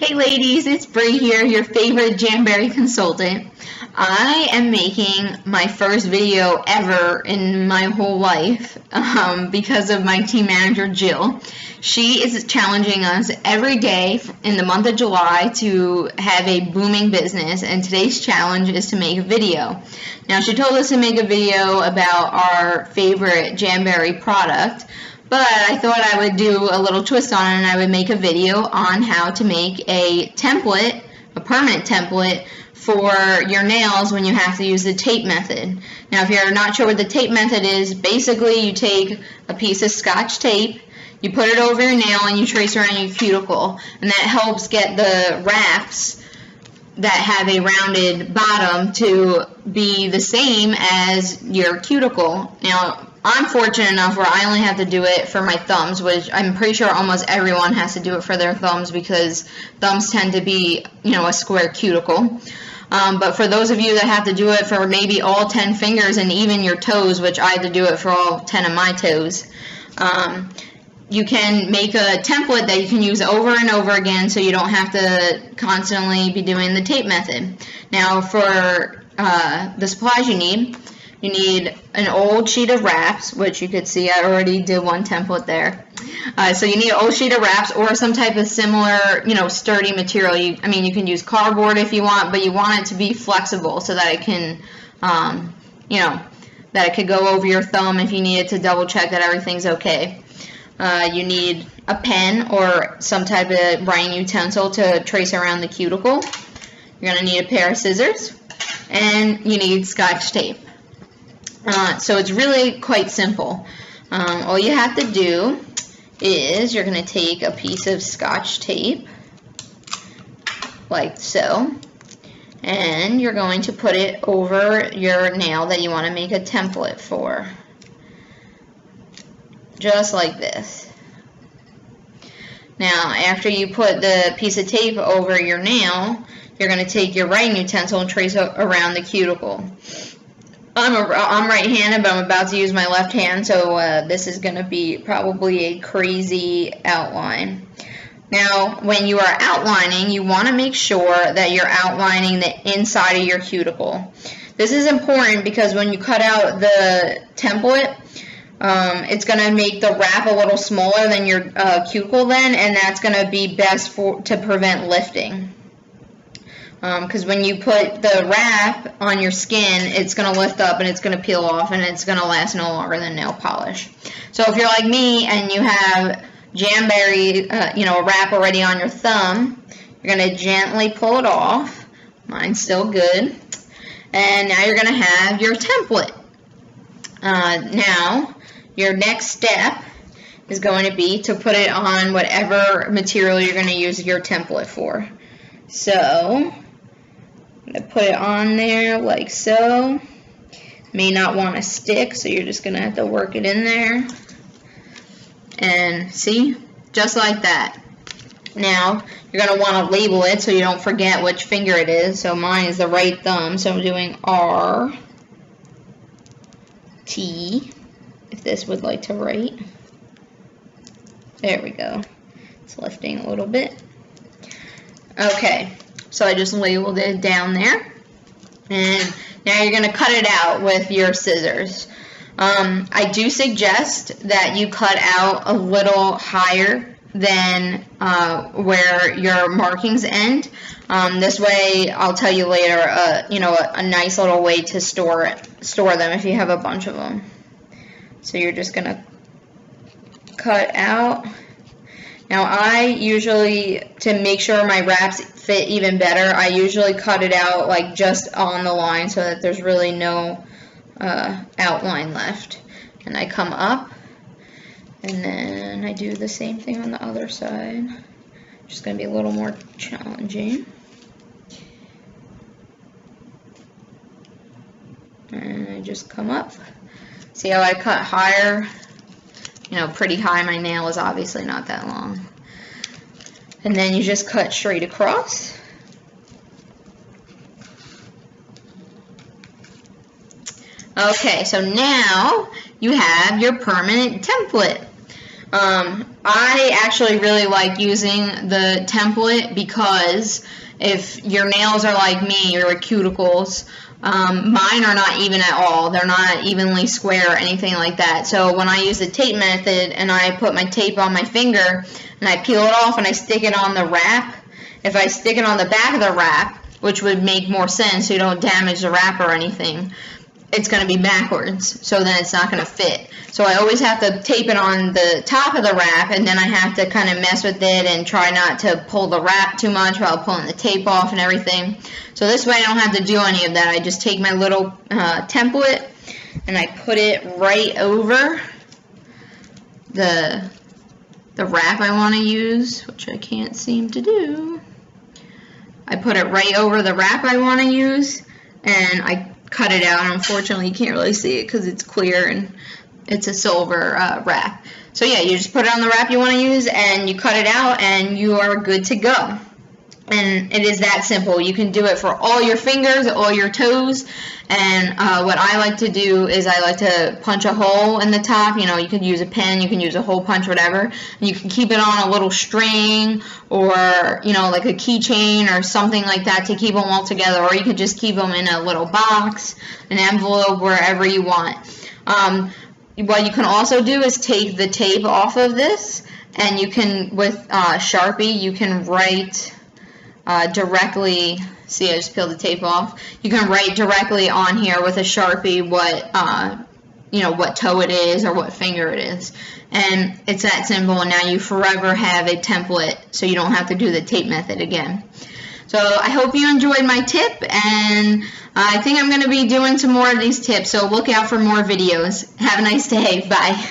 Hey ladies, it's Bree here, your favorite Jamberry consultant. I am making my first video ever in my whole life because of my team manager Jill. She is challenging us every day in the month of July to have a booming business, and today's challenge is to make a video. Now, she told us to make a video about our favorite Jamberry product, but I thought I would do a little twist on it, and I would make a video on how to make a template, a permanent template for your nails when you have to use the tape method. Now, if you're not sure what the tape method is, basically you take a piece of Scotch tape, you put it over your nail, and you trace around your cuticle, and that helps get the wraps that have a rounded bottom to be the same as your cuticle. Now, I'm fortunate enough where I only have to do it for my thumbs, which I'm pretty sure almost everyone has to do it for their thumbs because thumbs tend to be, a square cuticle. But for those of you that have to do it for maybe all 10 fingers and even your toes, which I had to do it for all 10 of my toes, you can make a template that you can use over and over again so you don't have to constantly be doing the tape method. Now, for the supplies you need an old sheet of wraps, which you could see I already did one template there. So you need an old sheet of wraps or some type of similar, sturdy material. You can use cardboard if you want, but you want it to be flexible so that it can, that it could go over your thumb if you needed to double check that everything's okay. You need a pen or some type of writing utensil to trace around the cuticle. You're going to need a pair of scissors, and you need Scotch tape. So it's really quite simple. All you have to do is you're going to take a piece of Scotch tape, like so, and you're going to put it over your nail that you want to make a template for. Just like this. Now, after you put the piece of tape over your nail, you're going to take your writing utensil and trace around the cuticle. I'm right-handed, but I'm about to use my left hand, so this is going to be probably a crazy outline. Now, when you are outlining, you want to make sure that you're outlining the inside of your cuticle. This is important because when you cut out the template, it's going to make the wrap a little smaller than your cuticle then, and that's going to be best to prevent lifting. Because when you put the wrap on your skin, it's going to lift up and it's going to peel off, and it's going to last no longer than nail polish. So if you're like me and you have Jamberry, a wrap already on your thumb, you're going to gently pull it off. Mine's still good. And now you're going to have your template. Now, your next step is going to be to put it on whatever material you're going to use your template for. So, I'm going to put it on there like so. May not want to stick, so you're just going to have to work it in there. And see? Just like that. Now, you're going to want to label it so you don't forget which finger it is. So mine is the right thumb, so I'm doing R, T, if this would like to write. There we go. It's lifting a little bit. Okay, so I just labeled it down there. And now you're going to cut it out with your scissors. I do suggest that you cut out a little higher than where your markings end. This way, I'll tell you later, a nice little way to store them if you have a bunch of them. So you're just going to cut out. Now, I usually, to make sure my wraps fit even better, I usually cut it out like just on the line so that there's really no outline left. And I come up, and then I do the same thing on the other side. Just going to be a little more challenging. And I just come up. See how I cut higher? Pretty high. My nail is obviously not that long. And then you just cut straight across. Okay, so now you have your permanent template. I actually really like using the template because if your nails are like me, your cuticles, mine are not even at all. They're not evenly square or anything like that. So when I use the tape method and I put my tape on my finger and I peel it off and I stick it on the wrap, if I stick it on the back of the wrap, which would make more sense so you don't damage the wrap or anything, it's going to be backwards, so then it's not going to fit. So I always have to tape it on the top of the wrap, and then I have to kind of mess with it and try not to pull the wrap too much while pulling the tape off and everything. So this way I don't have to do any of that. I just take my little template and I put it right over the wrap I want to use, which I can't seem to do. I put it right over the wrap I want to use, and I cut it out. Unfortunately, you can't really see it because it's clear and it's a silver wrap. So yeah, you just put it on the wrap you want to use and you cut it out and you are good to go. And it is that simple. You can do it for all your fingers, all your toes. And what I like to do is I like to punch a hole in the top. You know, you can use a pen, you can use a hole punch, whatever. And you can keep it on a little string or, you know, like a keychain or something like that to keep them all together. Or you could just keep them in a little box, an envelope, wherever you want. What you can also do is take the tape off of this, and you can, with Sharpie, you can write directly. See, I just peeled the tape off. You can write directly on here with a Sharpie what you know, what toe it is or what finger it is, and it's that simple. And now you forever have a template, so you don't have to do the tape method again. So I hope you enjoyed my tip, and I think I'm going to be doing some more of these tips. So look out for more videos. Have a nice day. Bye.